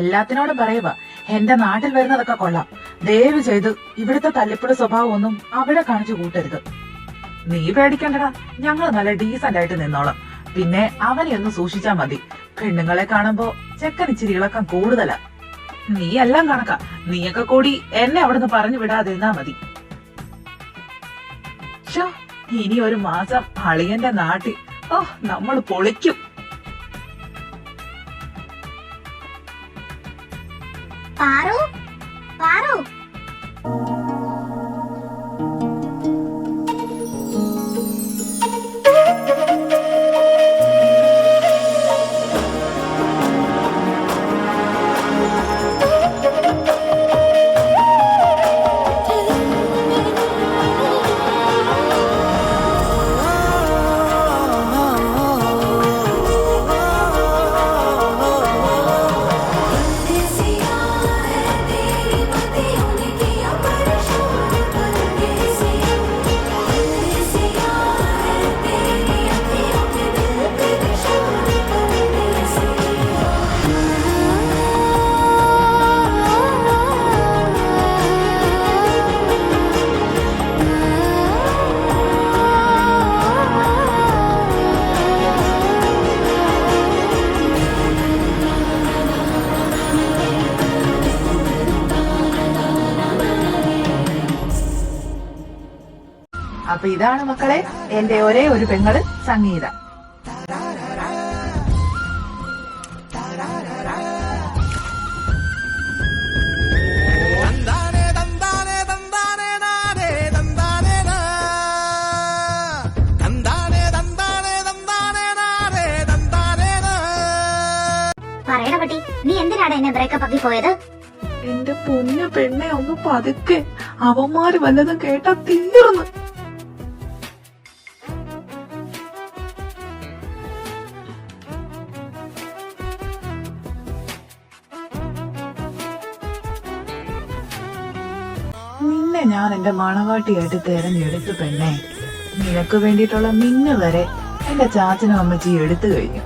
എല്ലാത്തിനോടും പറയുക എന്റെ നാട്ടിൽ വരുന്നതൊക്കെ കൊള്ളാം. ദയവ് ചെയ്ത് ഇവിടുത്തെ തല്ലിപ്പുഴ സ്വഭാവം ഒന്നും അവിടെ കാണിച്ചു കൂട്ടരുത്. നീ പേടിക്കണ്ടടാ, ഞങ്ങൾ നല്ല ഡീസന്റ് ആയിട്ട് നിന്നോളാം. പിന്നെ അവനെ ഒന്ന് സൂക്ഷിച്ചാ മതി. പെണ്ണുങ്ങളെ കാണുമ്പോ ചെക്കൻ ഇച്ചിരി ഇളക്കം കൂടുതലാ. നീ എല്ലാം കണക്കാ. നീയൊക്കെ കൂടി എന്നെ അവിടുന്ന് പറഞ്ഞു വിടാതിരുന്നാ മതി. ഇനി ഒരു മാസം അളിയന്റെ നാട്ടിൽ നമ്മൾ പൊളിക്കും. പാറു, പാറു. അപ്പൊ ഇതാണ് മക്കളെ എന്റെ ഒരേ ഒരു പെങ്ങള് സംഗീത. പറയണ പട്ടി, നീ എന്തിനാണ് എന്നെ ബ്രേക്കപ്പ് ആക്കി പോയത്? എന്റെ പൊന്നു പെണ്ണെ ഒന്ന് പതുക്കെ, അവന്മാര് വല്ലതും കേട്ടാ തീർന്നു. നിന്നെ ഞാൻ എന്റെ മണവാട്ടിയായിട്ട് തെരഞ്ഞെടുത്തു പെണ്ണെ. നിനക്ക് വേണ്ടിയിട്ടുള്ള മിന്നു വരെ എന്റെ ചാച്ചനും അമ്മച്ചി എടുത്തു കഴിഞ്ഞു.